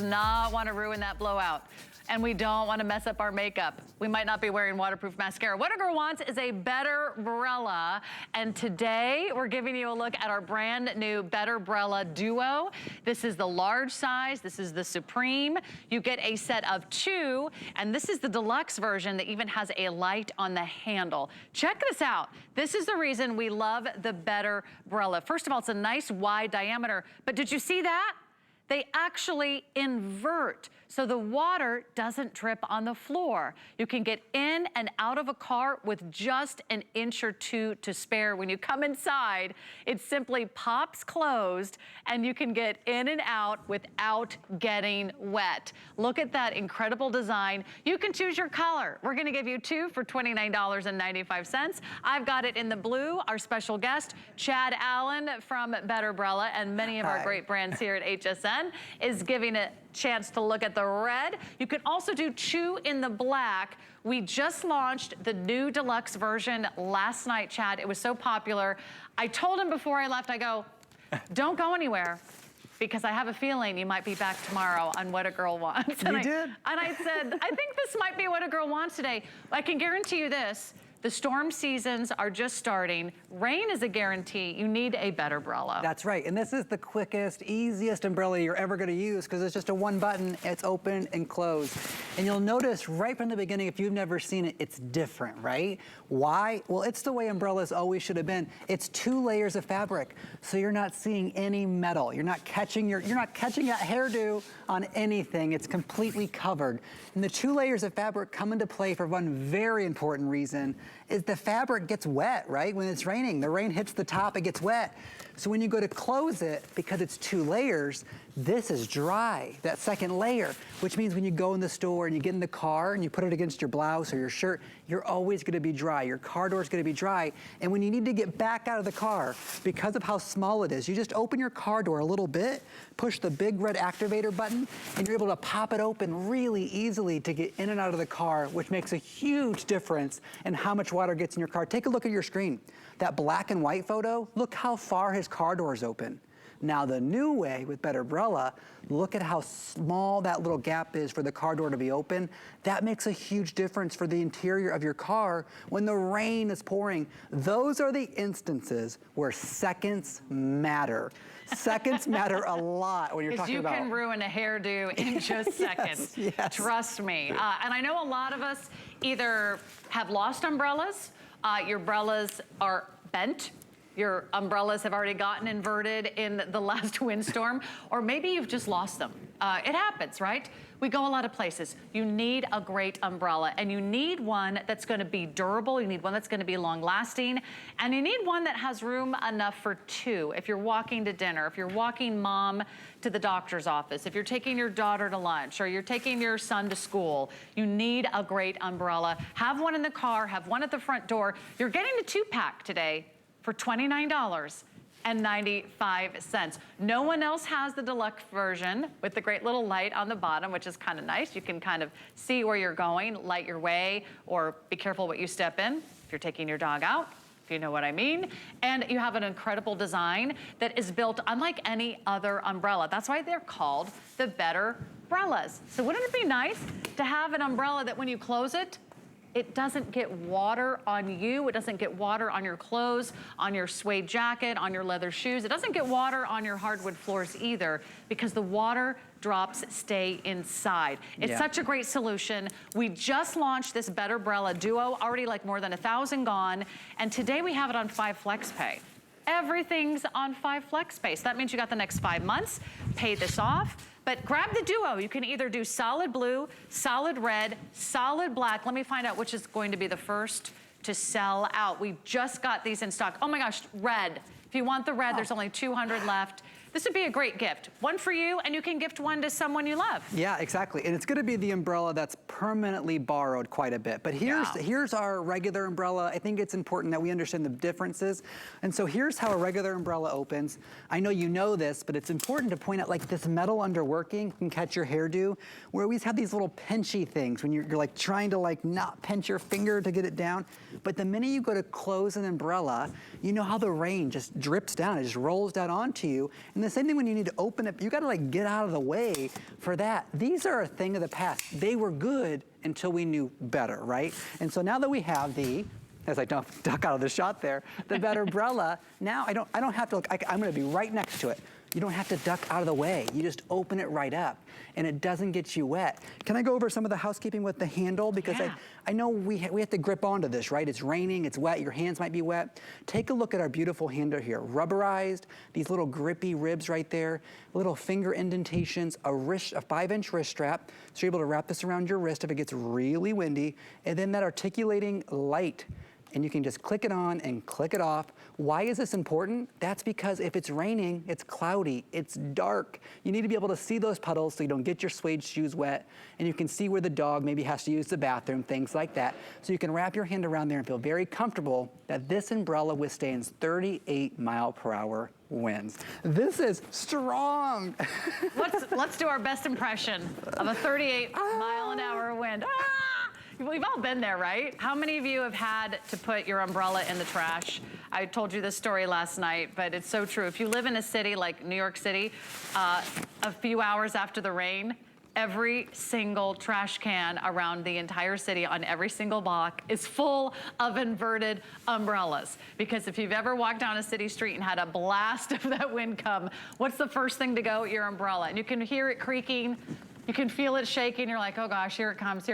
not want to ruin that blowout. And we don't want to mess up our makeup. We might not be wearing waterproof mascara. What a girl wants is a Betterbrella. And today we're giving you a look at our brand new Betterbrella Duo. This is the large size. This is the Supreme. You get a set of 2. And this is the deluxe version that even has a light on the handle. Check this out. This is the reason we love the Betterbrella. First of all, it's a nice wide diameter. But did you see that? They actually invert, so the water doesn't drip on the floor. You can get in and out of a car with just an inch or 2 to spare. When you come inside, it simply pops closed and you can get in and out without getting wet. Look at that incredible design. You can choose your color. We're gonna give you 2 for $29.95. I've got it in the blue. Our special guest, Chad Allen from Betterbrella and many of our great brands here at HSN is giving a chance to look at the red. You can also do 2 in the black. We just launched the new deluxe version last night, Chad. It was so popular. I told him before I left, I go, don't go anywhere, because I have a feeling you might be back tomorrow on What a Girl Wants. And I said, I think this might be What a Girl Wants today. I can guarantee you this. The storm seasons are just starting. Rain is a guarantee. You need a Betterbrella. That's right, and this is the quickest, easiest umbrella you're ever gonna use because it's just a 1 button, it's open and closed. And you'll notice right from the beginning, if you've never seen it, it's different, right? Why? Well, it's the way umbrellas always should have been. It's 2 layers of fabric, so you're not seeing any metal. You're not catching that hairdo on anything. It's completely covered. And the 2 layers of fabric come into play for one very important reason, is the fabric gets wet, right? When it's raining, the rain hits the top, it gets wet. So when you go to close it, because it's 2 layers, this is dry, that second layer, which means when you go in the store and you get in the car and you put it against your blouse or your shirt, you're always gonna be dry. Your car door is gonna be dry. And when you need to get back out of the car, because of how small it is, you just open your car door a little bit, push the big red activator button, and you're able to pop it open really easily to get in and out of the car, which makes a huge difference in how much water gets in your car. Take a look at your screen. That black and white photo, look how far his car door is open. Now the new way with Betterbrella, look at how small that little gap is for the car door to be open. That makes a huge difference for the interior of your car when the rain is pouring. Those are the instances where seconds matter. Seconds matter a lot when you're talking about. Because you can ruin a hairdo in just seconds. Yes. Trust me. And I know a lot of us either have lost umbrellas, your umbrellas are bent, your umbrellas have already gotten inverted in the last windstorm, or maybe you've just lost them. It happens, right? We go a lot of places. You need a great umbrella, and you need one that's gonna be durable, you need one that's gonna be long lasting, and you need one that has room enough for 2. If you're walking to dinner, if you're walking mom to the doctor's office, if you're taking your daughter to lunch, or you're taking your son to school, you need a great umbrella. Have one in the car, have one at the front door. You're getting the 2-pack today for $29.95. No one else has the deluxe version with the great little light on the bottom, which is kind of nice. You can kind of see where you're going, light your way, or be careful what you step in if you're taking your dog out, if you know what I mean. And you have an incredible design that is built unlike any other umbrella. That's why they're called the Betterbrellas. So wouldn't it be nice to have an umbrella that when you close it, it doesn't get water on you. It doesn't get water on your clothes, on your suede jacket, on your leather shoes. It doesn't get water on your hardwood floors either, because the water drops stay inside. It's such a great solution. We just launched this Betterbrella Duo, already like more than 1,000 gone, and today we have it on 5 FlexPay. Everything's on 5 FlexPay. So that means you got the next 5 months, pay this off. But grab the Duo. You can either do solid blue, solid red, solid black. Let me find out which is going to be the first to sell out. We just got these in stock. Oh my gosh, red. If you want the red, there's only 200 left. This would be a great gift. One for you, and you can gift one to someone you love. Yeah, exactly. And it's gonna be the umbrella that's permanently borrowed quite a bit. But here's our regular umbrella. I think it's important that we understand the differences. And so here's how a regular umbrella opens. I know you know this, but it's important to point out, like, this metal underworking can catch your hairdo. We always have these little pinchy things when you're like trying to like not pinch your finger to get it down. But the minute you go to close an umbrella, you know how the rain just drips down, it just rolls down onto you. And the same thing when you need to open it, you gotta like get out of the way for that. These are a thing of the past. They were good until we knew better, right? And so now that we have the, as I duck out of the shot there, the Betterbrella, now I don't have to look, I'm gonna be right next to it. You don't have to duck out of the way. You just open it right up and it doesn't get you wet. Can I go over some of the housekeeping with the handle? Because yeah. I know we have to grip onto this, right? It's raining, it's wet, your hands might be wet. Take a look at our beautiful handle here. Rubberized, these little grippy ribs right there, little finger indentations, a 5-inch wrist strap, so you're able to wrap this around your wrist if it gets really windy, and then that articulating light. And you can just click it on and click it off. Why is this important? That's because if it's raining, it's cloudy, it's dark. You need to be able to see those puddles so you don't get your suede shoes wet, and you can see where the dog maybe has to use the bathroom, things like that. So you can wrap your hand around there and feel very comfortable that this umbrella withstands 38-mile-per-hour winds. This is strong. Let's do our best impression of a 38-mile-an-hour wind. Ah! We've all been there, right? How many of you have had to put your umbrella in the trash? I told you this story last night, but it's so true. If you live in a city like New York City, a few hours after the rain, every single trash can around the entire city on every single block is full of inverted umbrellas. Because if you've ever walked down a city street and had a blast of that wind come, what's the first thing to go? Your umbrella. And you can hear it creaking. You can feel it shaking. You're like, oh gosh, here it comes,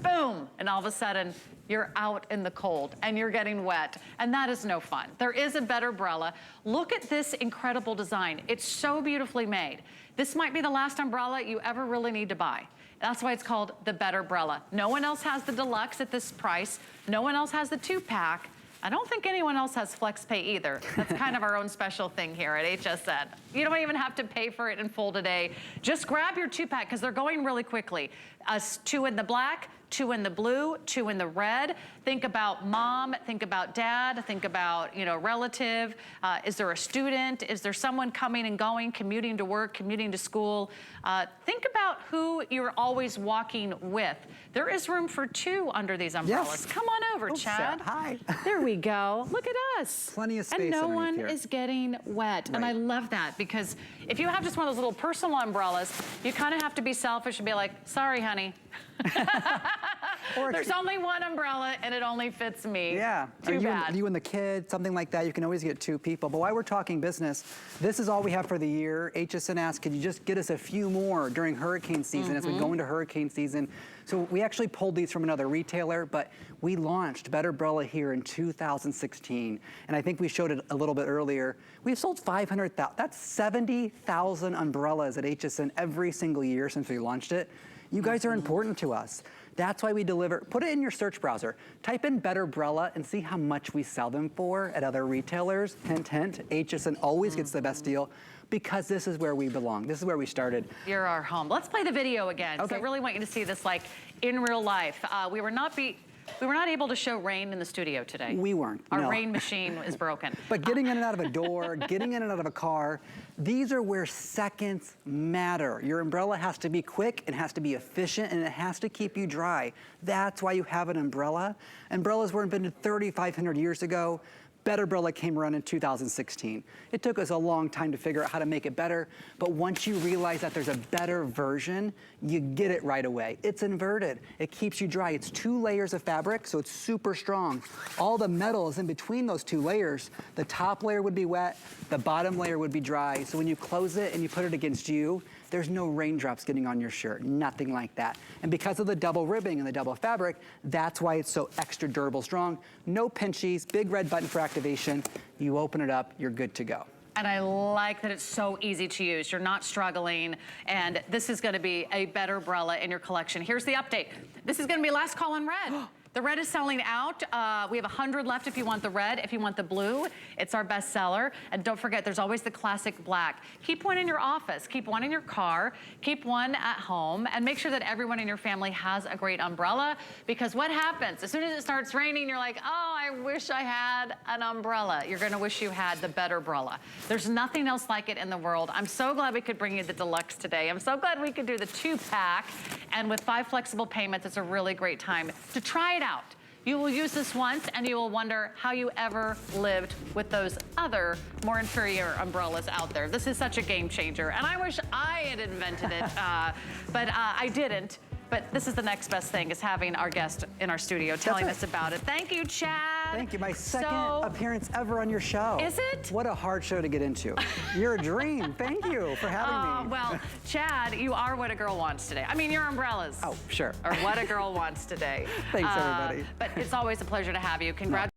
boom. And all of a sudden, you're out in the cold and you're getting wet. And that is no fun. There is a Betterbrella. Look at this incredible design. It's so beautifully made. This might be the last umbrella you ever really need to buy. That's why it's called the Betterbrella. No one else has the deluxe at this price. No one else has the 2-pack. I don't think anyone else has FlexPay either. That's kind of our own special thing here at HSN. You don't even have to pay for it in full today. Just grab your 2-pack because they're going really quickly. 2 in the black, 2 in the blue, 2 in the red. Think about mom, think about dad, think about, you know, relative. Is there a student? Is there someone coming and going, commuting to work, commuting to school? Think about who you're always walking with. There is room for 2 under these umbrellas. Yes. Come on over, Chad. Hi. There we go. Look at us. Plenty of space and no underneath one here. is getting wet. And I love that because if you have just one of those little personal umbrellas, you kind of have to be selfish and be like, sorry, honey. There's only one umbrella and it only fits me. Yeah. Too bad. You and the kid, something like that, you can always get 2 people. But while we're talking business, this is all we have for the year. HSN asked, could you just get us a few more during hurricane season as we go into hurricane season? So we actually pulled these from another retailer, but we launched Betterbrella here in 2016. And I think we showed it a little bit earlier. We've sold 500,000, that's 70,000 umbrellas at HSN every single year since we launched it. You guys are important to us. That's why we deliver. Put it in your search browser. Type in Betterbrella and see how much we sell them for at other retailers. Hint, hint, HSN always gets the best deal because this is where we belong. This is where we started. You're our home. Let's play the video again. Okay. So I really want you to see this like in real life. We were not able to show rain in the studio today. We weren't, Our no. rain machine is broken. But getting in and out of a door, getting in and out of a car, these are where seconds matter. Your umbrella has to be quick, it has to be efficient, and it has to keep you dry. That's why you have an umbrella. Umbrellas were invented 3,500 years ago. Betterbrella came around in 2016. It took us a long time to figure out how to make it better, but once you realize that there's a better version, you get it right away. It's inverted. It keeps you dry. It's 2 layers of fabric, so it's super strong. All the metal is in between those 2 layers. The top layer would be wet, the bottom layer would be dry, so when you close it and you put it against you, there's no raindrops getting on your shirt, nothing like that. And because of the double ribbing and the double fabric, that's why it's so extra durable strong. No pinchies, big red button for activation. You open it up, you're good to go. And I like that it's so easy to use. You're not struggling, and this is gonna be a Betterbrella in your collection. Here's the update. This is gonna be last call on red. The red is selling out. We have 100 left if you want the red. If you want the blue, it's our best seller. And don't forget, there's always the classic black. Keep one in your office, keep one in your car, keep one at home, and make sure that everyone in your family has a great umbrella, because what happens? As soon as it starts raining, you're like, oh, I wish I had an umbrella. You're gonna wish you had the Betterbrella. There's nothing else like it in the world. I'm so glad we could bring you the deluxe today. I'm so glad we could do the 2-pack, and with 5 flexible payments, it's a really great time to try it out. You will use this once and you will wonder how you ever lived with those other more inferior umbrellas out there. This is such a game changer, and I wish I had invented it, but I didn't. But this is the next best thing, is having our guest in our studio telling us about it. Thank you, Chad. Thank you. My second appearance ever on your show. Is it? What a hard show to get into. You're a dream. Thank you for having me. Well, Chad, you are what a girl wants today. I mean, your umbrellas. Oh, sure. Or what a girl wants today. Thanks, everybody. But it's always a pleasure to have you. Congratulations.